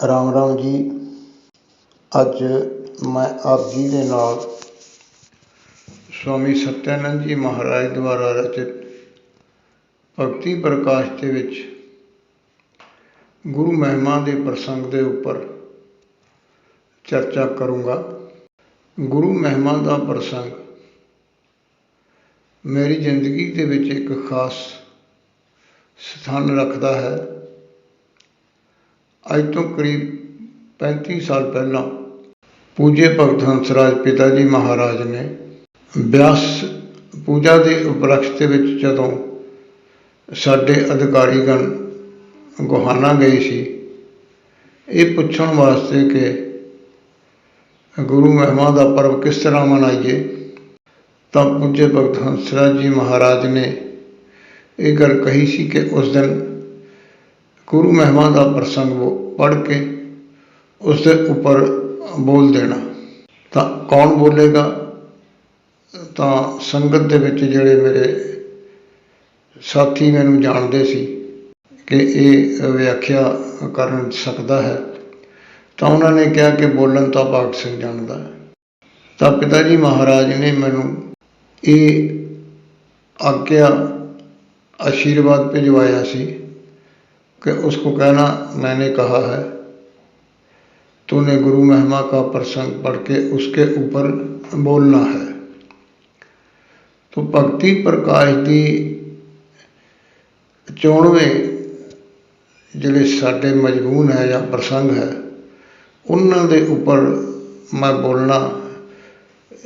राम राम जी। अज मैं आप जी के नाल स्वामी सत्यानंद जी महाराज द्वारा रचित भगती प्रकाश के विच गुरु महिमा के प्रसंग के उपर चर्चा करूँगा। गुरु महिमा का प्रसंग मेरी जिंदगी के विच एक खास स्थान रखता है। अज तो करीब 35 साल पहला पूज्य भगत हंसराज पिता जी महाराज ने व्यास पूजा के उपलक्ष के विच जदों साडे अधिकारीगण गोहाना गए सी ये पुछण वास्ते कि गुरु महिमा का पर्व किस तरह मनाइए, तो पूज्य भगत हंसराज जी महाराज ने ये गल कही सी कि उस दिन गुरु महिमा का प्रसंग वो पढ़ के उसके ऊपर बोल देना। तो कौन बोलेगा? तो संगत दे विच जिहड़े मेरे साथी मैनूं जानते सी कि ये व्याख्या कर सकता है, तो उन्होंने कहा कि बोलन तो भाग सिंह जानता है। तो पिता जी महाराज ने मैनूं ये आज्ञा आशीर्वाद भिजवाया सी कि उसको कहना मैंने कहा है तूने गुरु महिमा का प्रसंग पढ़ के उसके ऊपर बोलना है। तो भक्ति प्रकाश की 94वें जिहड़े साडे मजमून है या प्रसंग है उन्हां दे ऊपर मैं बोलना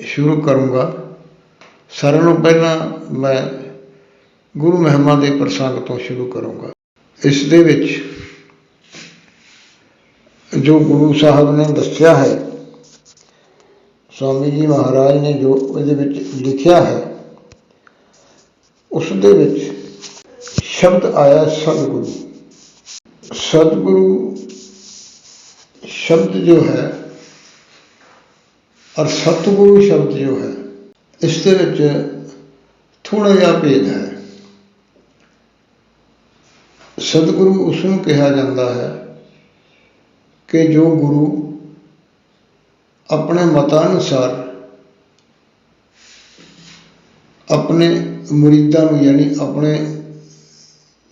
शुरू करूँगा। सारिआं नालों पहला मैं गुरु महिमा के प्रसंग तो शुरू करूँगा। इस दे विच जो गुरु साहब ने दस्या है, स्वामी जी महाराज ने जो इहदे विच लिखिया है, उस दे विच शब्द आया सतगुरु। सतगुरु शब्द जो है और सतगुरु शब्द जो है इसके विच थोड़ा जिहा भेद है। सतगुरु उसनूं कहा जाता है कि जो गुरु अपने मतानुसार अपने मुरीदां नूं यानी अपने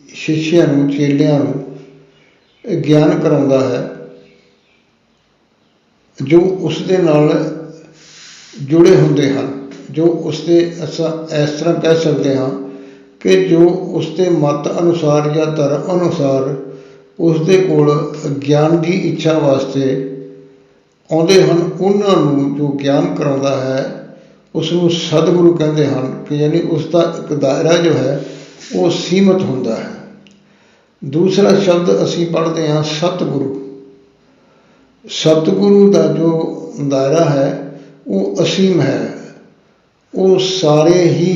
शिष्यां नूं चेलियां नूं ज्ञान कराउंदा है, जो उसदे नाल जुड़े हुंदे हन, जो उसके असां इस तरह कह सकते हाँ कि जो उसके मत अनुसार या धर्म अनुसार उसदे कोल ज्ञान की इच्छा वास्ते आउंदे हन, उन्हां नूं जो ज्ञान कराउंदा है उसनूं सतगुरु कहंदे हन कि यानी उसका एक दायरा जो है वो सीमित हुंदा है। दूसरा शब्द असीं पढ़ते हैं सतगुरु। सतगुरु का जो दायरा है वो असीम है, वो सारे ही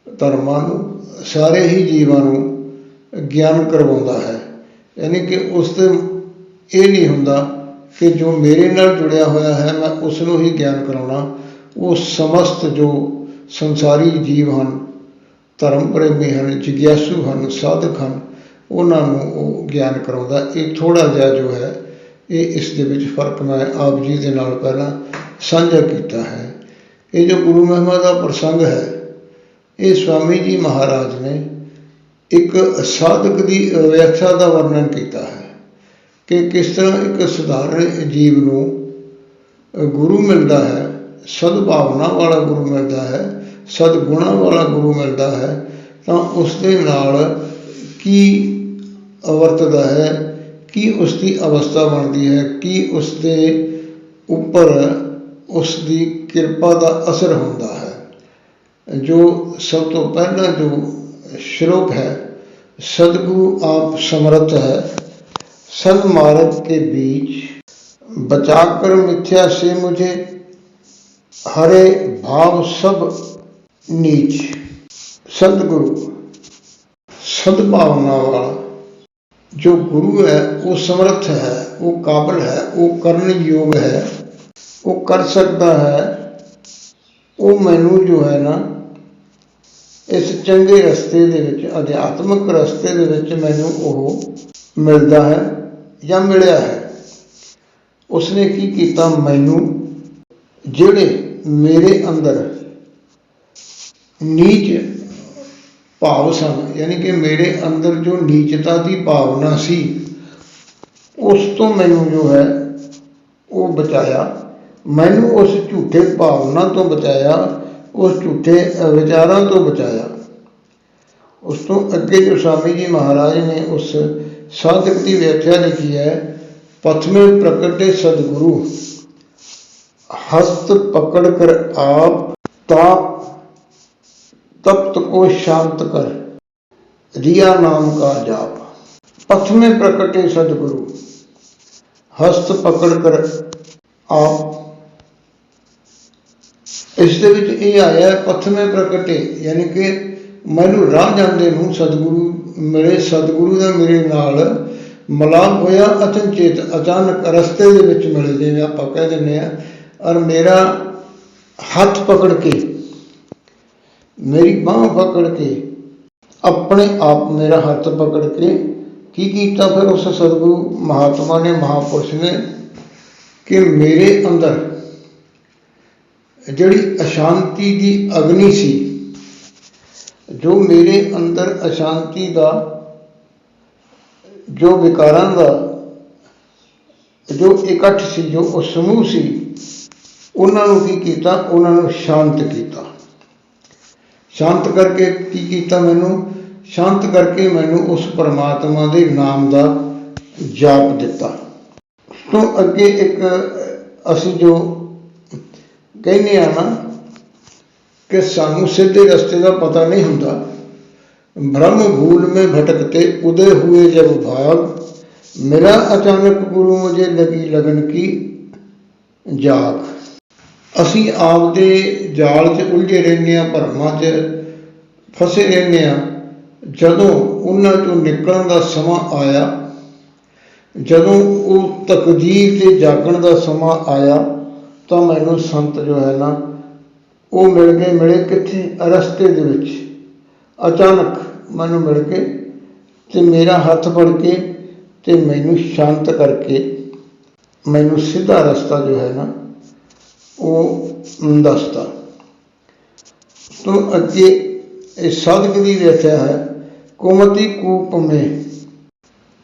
धर्मां नूं सारे ही जीवां नूं ज्ञान करवाउंदा है। यानी कि उससे ये नहीं हुंदा कि जो मेरे नाल जुड़िया होया है मैं उसनूं ही ज्ञान कराउणा। वो समस्त जो संसारी जीव हैं, धर्म प्रेमी हैं, जिग्यासू हैं, साधक हैं, उन्होंने वो ज्ञान कराउंदा। ये थोड़ा जिहा जो है ये इस दे विच फर्क मैं आप जी के नाल पहला साझा कीता है। ये जो गुरु महिमा का प्रसंग है ये स्वामी जी महाराज ने एक साधक की व्याख्या का वर्णन किया है कि किस तरह एक साधारण जीव नूं गुरु मिलता है, सद्भावना वाला गुरु मिलता है, सदगुणा वाला गुरु मिलता है, तो उसके नाल की वरतदा है, की उसकी अवस्था बनती है, की उसके उपर उसकी किरपा का असर होता है। जो सब तो पहला जो श्लोक है, सदगुरु आप समर्थ है सन्मार्ग के बीच बचाकर मिथ्या से मुझे हरे भाव सब नीच। सदगुरु सद्भावना वाला जो गुरु है वो समर्थ है, वो काबिल है, वो करने योग है, वो कर सकता है। वो मैनू जो है ना इस चंगे रस्ते दे विच अध्यात्मक रस्ते दे विच मैनू वो मिलता है ਜਾਂ ਮਿਲਿਆ ਹੈ, ਉਸਨੇ ਕੀ ਕੀਤਾ, ਮੈਨੂੰ ਜਿਹੜੇ ਮੇਰੇ ਅੰਦਰ ਨੀਚ ਭਾਵ ਸਨ, ਯਾਨੀ ਕਿ ਮੇਰੇ ਅੰਦਰ ਜੋ ਨੀਚਤਾ ਦੀ ਭਾਵਨਾ ਸੀ, ਉਸ ਤੋਂ ਮੈਨੂੰ ਜੋ ਹੈ ਉਹ ਬਚਾਇਆ, ਮੈਨੂੰ ਉਸ ਝੂਠੇ ਭਾਵਨਾ ਤੋਂ ਬਚਾਇਆ, ਉਸ ਝੂਠੇ ਵਿਚਾਰਾਂ ਤੋਂ ਬਚਾਇਆ। ਉਸ ਤੋਂ ਅੱਗੇ ਜੋ स्वामी जी महाराज ने उस साधक की व्याख्या लिखी है, पथ में प्रकटे सदगुरु हस्त पकड़ कर आप ताप तप्त को शांत कर रिया नाम का जाप। पथ में प्रकटे सदगुरु हस्त पकड़ कर आप, इस दे विच ये आया पथ में प्रकटे, यानी कि मैनू राह जांदे नूं सतगुरु मिले, सतगुरु का मेरे नाल मिलाप होया अचनचेत, अचानक रस्ते दे विच मिले, जिवें आपां कह दिंदे आ, और मेरा हाथ पकड़ के, मेरी बांह पकड़ के, अपने आप मेरा हाथ पकड़ के की कीता फिर उस सतगुरु महात्मा ने, महापुरुष ने, कि मेरे अंदर जिहड़ी अशांति की अग्नि सी, जो मेरे अंदर अशांति का, जो विकारां का जो इकट्ठ सी, जो उस समूह सी, उन्होंने की कीता, उन्होंने शांत किया। शांत करके की कीता, मैनू शांत करके मैनू उस परमात्मा के नाम का जाप दिता। तो अगे एक असी जो कहने ना कि सानू सीधे रस्ते का पता नहीं होता, ब्रह्म भूल में भटकते उदय हुए जब भाग, मिला अचानक गुरु मुझे लगी लगन की जाग। असी आपदे जाल च उलझे रहने, भरमां च फसे रहने, जदों उन्हां चों निकलण दा समां आया, जदों उह तकदीर ते जागण दा समां आया, तो मैनू संत जो है ना वो मिल गए। मिले कित्थे, रस्ते दे विच अचानक मैनू मिल के ते मेरा हाथ फड़ के ते मैनू शांत करके मैनू सीधा रास्ता जो है ना वो दसता। तो अगे इस साधक की व्याख्या है, कुमति कूप में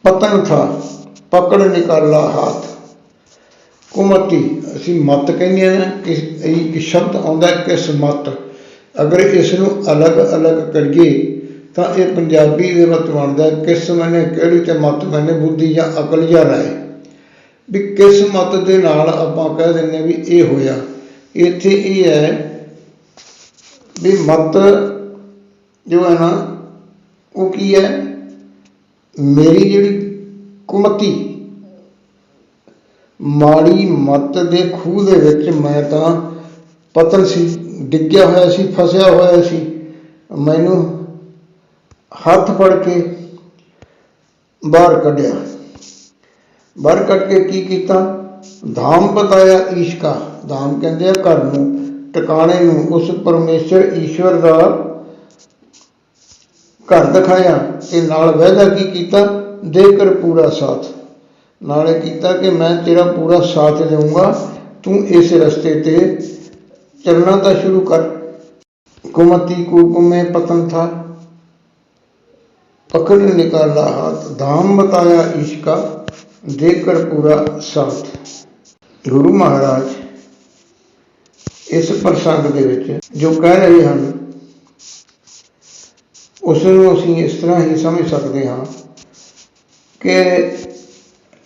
पतन था पकड़ निकाला हाथ। कुमति असी मत कहने ना, एक शब्द आता किस मत, अगर इसनों अलग अलग करिए तो यह पंजाबी दे मत बनता किस मैंने किहड़ी ते मत मैंने बुद्धि या अकल या राय, भी किस मत दे नाल आपां कह दिंदे भी ये होया। इत्थे ये है भी मत जो है ना वो की है, मेरी जिहड़ी कुमति माड़ी मत दे खूह दे विच मैं तां पतन सी, डिग्गिया होया सी, फसिया होया सी, मैनू हथ फड़ के बाहर कढ़िया। बाहर कढ़ के की कीता, धाम बताया ईश का, धाम कहते हैं घर नूं, टिकाणे नूं, उस परमेश्वर ईश्वर का घर दिखाया। ते नाल वायदा की कीता, देकर पूरा साथ, नाले कीता कि मैं तेरा पूरा साथ दूंगा, तू इस रस्ते ते चलना तो शुरू कर। कुमति कूप में पतन था पकड़ निकाला हाथ, धाम बताया इसका देकर पूरा साथ। गुरु महाराज इस प्रसंग दे विच जो कह रहे हैं उसनूं असीं इस तरह ही समझ सकते हाँ कि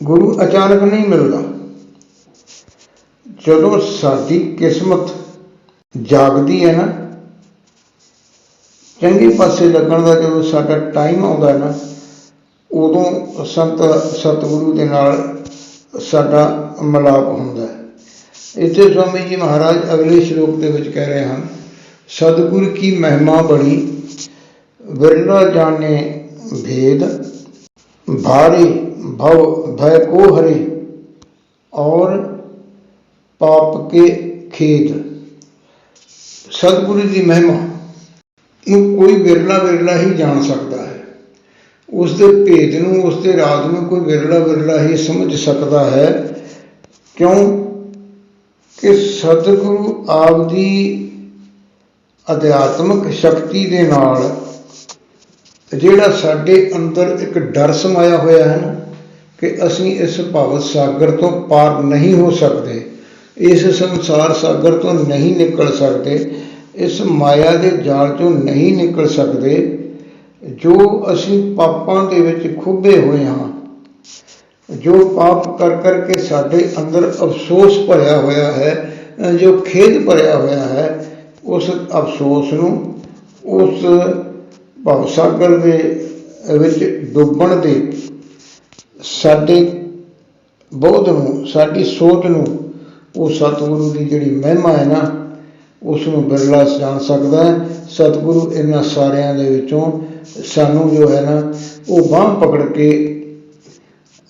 गुरु अचानक नहीं मिलता। जदों साडी किस्मत जागदी है ना, चंगे पासे लगन का जो साडा टाइम आता है ना, उदों संत सतगुरु दे नाल साडा मिलाप हुंदा है। इत्थे स्वामी जी महाराज अगले श्लोक के विच कह रहे हैं, सतगुर की महिमा बड़ी विरला जाने भेद, भारी भव भय को हरे और पाप के खेद। सतगुरु की महिमा कोई विरला विरला ही जान सकता है। ਉਸ ਦੇ ਭੇਦ ਨੂੰ, ਉਸ ਦੇ ਰਾਜ ਨੂੰ ਕੋਈ ਵਿਰਲਾ ਵਿਰਲਾ ਹੀ ਸਮਝ ਸਕਦਾ ਹੈ। ਕਿਉਂ ਕਿ ਸਤਿਗੁਰੂ ਆਪ ਦੀ ਅਧਿਆਤਮਕ ਸ਼ਕਤੀ ਦੇ ਨਾਲ ਜਿਹੜਾ ਸਾਡੇ ਅੰਦਰ ਇੱਕ ਡਰ ਸਮਾਇਆ ਹੋਇਆ ਹੈ ਨਾ ਕਿ ਅਸੀਂ ਇਸ ਭਵ ਸਾਗਰ ਤੋਂ ਪਾਰ ਨਹੀਂ ਹੋ ਸਕਦੇ, ਇਸ ਸੰਸਾਰ ਸਾਗਰ ਤੋਂ ਨਹੀਂ ਨਿਕਲ ਸਕਦੇ, ਇਸ ਮਾਇਆ ਦੇ ਜਾਲ ਚੋਂ ਨਹੀਂ ਨਿਕਲ ਸਕਦੇ, ਜੋ ਅਸੀਂ ਪਾਪਾਂ ਦੇ ਵਿੱਚ ਖੁੱਭੇ ਹੋਏ ਹਾਂ, ਜੋ ਪਾਪ ਕਰ ਕਰਕੇ ਸਾਡੇ ਅੰਦਰ ਅਫਸੋਸ ਭਰਿਆ ਹੋਇਆ ਹੈ, ਜੋ ਖੇਦ ਭਰਿਆ ਹੋਇਆ ਹੈ, ਉਸ ਅਫਸੋਸ ਨੂੰ, ਉਸ ਭਵ ਸਾਗਰ ਦੇ ਵਿੱਚ ਡੁੱਬਣ ਦੇ ਸਾਡੇ ਬੋਧ ਨੂੰ, ਸਾਡੀ ਸੋਚ ਨੂੰ ਉਹ ਸਤਿਗੁਰੂ ਦੀ ਜਿਹੜੀ ਮਹਿਮਾ ਹੈ ਨਾ ਉਸ ਨੂੰ ਬਿਰਲਾ ਜਾਣ ਸਕਦਾ ਹੈ। ਸਤਿਗੁਰੂ ਇਹਨਾਂ ਸਾਰਿਆਂ ਦੇ ਵਿੱਚੋਂ ਸਾਨੂੰ ਜੋ ਹੈ ਨਾ ਉਹ ਬਾਂਹ ਪਕੜ ਕੇ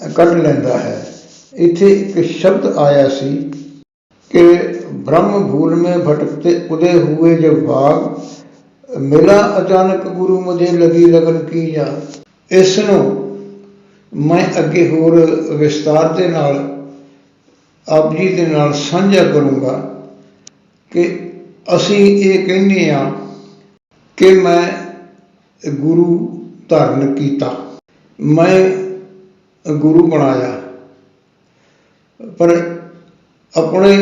ਕੱਢ ਲੈਂਦਾ ਹੈ। ਇੱਥੇ ਇੱਕ ਸ਼ਬਦ ਆਇਆ ਸੀ ਕਿ ਬ੍ਰਹਮ ਭੂਲ ਮੇਂ ਭਟਕਤੇ ਉदय हुए जब भाग मिला अचानक गुरु मुझे लगी लगन की जा। ਇਸ ਨੂੰ ਮੈਂ ਅੱਗੇ ਹੋਰ ਵਿਸਤਾਰ ਦੇ ਨਾਲ ਆਪ ਜੀ ਦੇ ਨਾਲ ਸਾਂਝਾ ਕਰੂੰਗਾ ਕਿ ਅਸੀਂ ਇਹ ਕਹਿੰਦੇ ਹਾਂ ਕਿ ਮੈਂ ਗੁਰੂ ਧਾਰਨ ਕੀਤਾ, ਮੈਂ ਗੁਰੂ ਬਣਾਇਆ, ਪਰ ਆਪਣੇ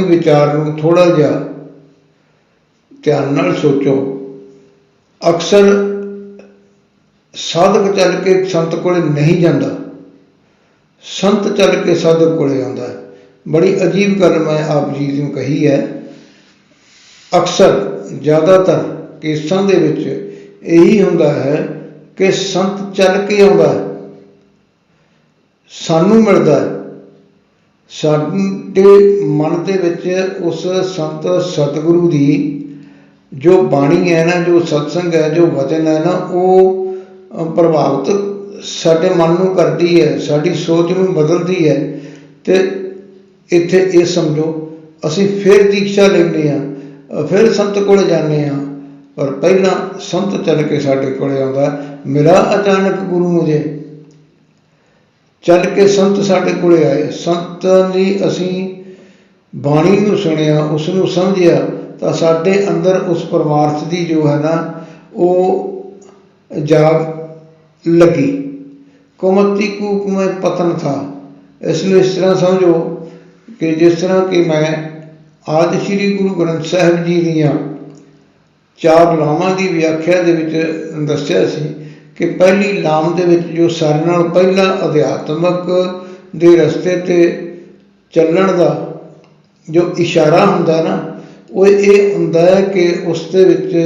ਵਿਚਾਰ ਨੂੰ ਥੋੜ੍ਹਾ ਜਿਹਾ ਧਿਆਨ ਨਾਲ ਸੋਚੋ। ਅਕਸਰ ਸਾਧਕ ਚੱਲ ਕੇ ਸੰਤ ਕੋਲੇ ਨਹੀਂ ਜਾਂਦਾ, ਸੰਤ ਚੱਲ ਕੇ ਸਾਧਕ ਕੋਲੇ ਆਉਂਦਾ ਹੈ। ਬੜੀ ਅਜੀਬ ਗੱਲ ਮੈਂ ਆਪ ਜੀ ਨੂੰ ਕਹੀ ਹੈ। ਅਕਸਰ ਜ਼ਿਆਦਾਤਰ ਕੇਸਾਂ ਦੇ ਵਿੱਚ ਇਹੀ ਹੁੰਦਾ ਹੈ ਕਿ ਸੰਤ ਚੱਲ ਕੇ ਆਉਂਦਾ ਹੈ, ਸਾਨੂੰ ਮਿਲਦਾ ਹੈ, ਸਾਡੇ ਮਨ ਦੇ ਵਿੱਚ ਉਸ ਸੰਤ ਸਤਿਗੁਰੂ ਦੀ ਜੋ ਬਾਣੀ ਹੈ ਨਾ, ਜੋ ਸਤਸੰਗ ਹੈ, ਜੋ ਵਚਨ ਹੈ ਨਾ, ਉਹ ਪ੍ਰਭਾਵਿਤ ਸਾਡੇ ਮਨ ਨੂੰ ਕਰਦੀ ਹੈ, ਸਾਡੀ ਸੋਚ ਨੂੰ ਬਦਲਦੀ ਹੈ। ਅਤੇ ਇੱਥੇ ਇਹ ਸਮਝੋ ਅਸੀਂ ਫਿਰ ਦੀਕਸ਼ਾ ਲੈਂਦੇ ਹਾਂ, ਫਿਰ ਸੰਤ ਕੋਲ ਜਾਂਦੇ ਹਾਂ, ਪਰ ਪਹਿਲਾਂ ਸੰਤ ਚੱਲ ਕੇ ਸਾਡੇ ਕੋਲ ਆਉਂਦਾ। ਮਿਲਾ ਅਚਾਨਕ ਗੁਰੂ ਮੁਝੇ, ਚੱਲ ਕੇ ਸੰਤ ਸਾਡੇ ਕੋਲ ਆਏ, ਸੰਤ ਦੀ ਅਸੀਂ ਬਾਣੀ ਨੂੰ ਸੁਣਿਆ, ਉਸ ਨੂੰ ਸਮਝਿਆ ਤਾਂ ਸਾਡੇ ਅੰਦਰ ਉਸ ਪਰਮਾਰਥ ਦੀ ਜੋ ਹੈ ਨਾ ਉਹ ਜਾਗ ਲੱਗੀ। ਕੁਮਤੀ ਕੂਪ ਮੈਂ ਪਤਨ ਥਾ। ਇਸ ਲਈ ਇਸ ਤਰ੍ਹਾਂ ਸਮਝੋ ਕਿ ਜਿਸ ਤਰ੍ਹਾਂ ਕਿ ਮੈਂ ਆਦਿ ਸ਼੍ਰੀ ਗੁਰੂ ਗ੍ਰੰਥ ਸਾਹਿਬ ਜੀ ਦੀਆਂ 4 ਲਾਵਾਂ ਦੀ ਵਿਆਖਿਆ ਦੇ ਵਿੱਚ ਦੱਸਿਆ ਸੀ ਕਿ ਪਹਿਲੀ ਲਾਮ ਦੇ ਵਿੱਚ ਜੋ ਸਾਰੇ ਨਾਲ ਪਹਿਲਾਂ ਅਧਿਆਤਮਕ ਦੇ ਰਸਤੇ 'ਤੇ ਚੱਲਣ ਦਾ ਜੋ ਇਸ਼ਾਰਾ ਹੁੰਦਾ ਨਾ, ਉਹ ਇਹ ਹੁੰਦਾ ਹੈ ਕਿ ਉਸ ਦੇ ਵਿੱਚ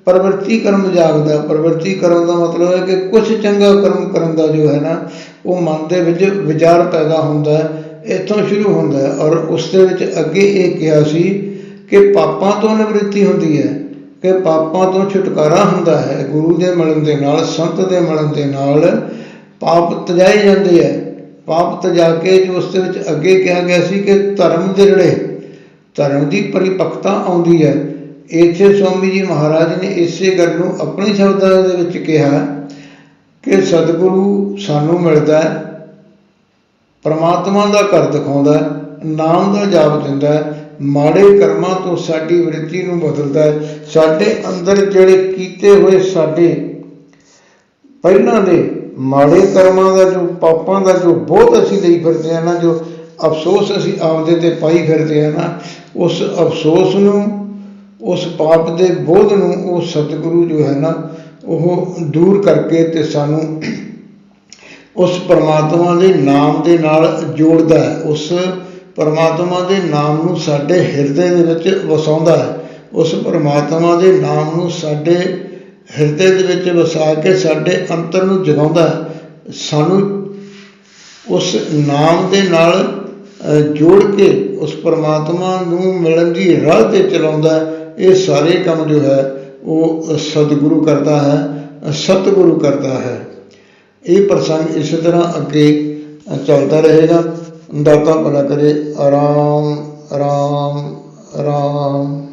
ਪ੍ਰਵਿਰਤੀ ਕਰਮ ਜਾਗਦਾ। ਪ੍ਰਵਿਰਤੀ ਕਰਨ ਦਾ ਮਤਲਬ ਹੈ ਕਿ ਕੁਛ ਚੰਗਾ ਕਰਮ ਕਰਨ ਦਾ ਜੋ ਹੈ ਨਾ ਉਹ ਮਨ ਦੇ ਵਿੱਚ ਵਿਚਾਰ ਪੈਦਾ ਹੁੰਦਾ ਹੈ, ਇੱਥੋਂ ਸ਼ੁਰੂ ਹੁੰਦਾ ਹੈ। ਔਰ ਉਸ ਦੇ ਵਿੱਚ ਅੱਗੇ ਇਹ ਕਿਹਾ ਸੀ ਕਿ ਪਾਪਾਂ ਤੋਂ ਨਿਵ੍ਰਿਤੀ ਹੁੰਦੀ ਹੈ, ਕਿ ਪਾਪਾਂ ਤੋਂ ਛੁਟਕਾਰਾ ਹੁੰਦਾ ਹੈ। ਗੁਰੂ ਦੇ ਮਿਲਣ ਦੇ ਨਾਲ, ਸੰਤ ਦੇ ਮਿਲਣ ਦੇ ਨਾਲ ਪਾਪ ਤਜਾਏ ਜਾਂਦੇ ਹੈ। ਪਾਪ ਤਜਾ ਕੇ ਜੋ ਉਸ ਦੇ ਵਿੱਚ ਅੱਗੇ ਕਿਹਾ ਗਿਆ ਸੀ ਕਿ ਧਰਮ ਦਿਰੜੇ, ਧਰਮ ਦੀ ਪਰਿਪੱਕਤਾ ਆਉਂਦੀ ਹੈ। ਇੱਥੇ ਸਵਾਮੀ ਜੀ ਮਹਾਰਾਜ ਨੇ ਇਸੇ ਗੱਲ ਨੂੰ ਆਪਣੇ ਸ਼ਬਦਾਂ ਦੇ ਵਿੱਚ ਕਿਹਾ ਕਿ ਸਤਿਗੁਰੂ ਸਾਨੂੰ ਮਿਲਦਾ ਹੈ, ਪਰਮਾਤਮਾ ਦਾ ਘਰ ਦਿਖਾਉਂਦਾ, ਨਾਮ ਦਾ ਜਾਪ ਦਿੰਦਾ, ਮਾੜੇ ਕਰਮਾਂ ਤੋਂ ਸਾਡੀ ਵ੍ਰਿਤੀ ਨੂੰ ਬਦਲਦਾ ਹੈ। ਸਾਡੇ ਅੰਦਰ ਜਿਹੜੇ ਕੀਤੇ ਹੋਏ ਸਾਡੇ ਪਹਿਲਾਂ ਦੇ ਮਾੜੇ ਕਰਮਾਂ ਦਾ, ਜੋ ਪਾਪਾਂ ਦਾ ਜੋ ਬੋਝ ਅਸੀਂ ਲਈ ਫਿਰਦੇ ਹਾਂ ਨਾ, ਜੋ ਅਫਸੋਸ ਅਸੀਂ ਆਪਦੇ 'ਤੇ ਪਾਈ ਫਿਰਦੇ ਹਾਂ ਨਾ, ਉਸ ਅਫਸੋਸ ਨੂੰ, ਉਸ ਪਾਪ ਦੇ ਬੋਝ ਨੂੰ ਉਹ ਸਤਿਗੁਰੂ ਜੋ ਹੈ ਨਾ ਉਹ ਦੂਰ ਕਰਕੇ ਅਤੇ ਸਾਨੂੰ ਉਸ ਪਰਮਾਤਮਾ ਦੇ ਨਾਮ ਦੇ ਨਾਲ ਜੋੜਦਾ ਹੈ। ਉਸ ਪਰਮਾਤਮਾ ਦੇ ਨਾਮ ਨੂੰ ਸਾਡੇ ਹਿਰਦੇ ਦੇ ਵਿੱਚ ਵਸਾਉਂਦਾ ਹੈ। ਉਸ ਪਰਮਾਤਮਾ ਦੇ ਨਾਮ ਨੂੰ ਸਾਡੇ ਹਿਰਦੇ ਦੇ ਵਿੱਚ ਵਸਾ ਕੇ ਸਾਡੇ ਅੰਤਰ ਨੂੰ ਜਗਾਉਂਦਾ ਹੈ। ਸਾਨੂੰ ਉਸ ਨਾਮ ਦੇ ਨਾਲ ਜੋੜ ਕੇ ਉਸ ਪਰਮਾਤਮਾ ਨੂੰ ਮਿਲਣ ਦੀ ਰਾਹ 'ਤੇ ਚਲਾਉਂਦਾ ਹੈ। ਇਹ ਸਾਰੇ ਕੰਮ ਜੋ ਹੈ ਉਹ ਸਤਿਗੁਰੂ ਕਰਦਾ ਹੈ, ਸਤਿਗੁਰੂ ਕਰਦਾ ਹੈ। ਇਹ ਪ੍ਰਸੰਗ ਇਸੇ ਤਰ੍ਹਾਂ ਅੱਗੇ ਚੱਲਦਾ ਰਹੇਗਾ। ਦਾਤਾ ਭਲਾ ਕਰੇ। ਰਾਮ ਰਾਮ ਰਾਮ।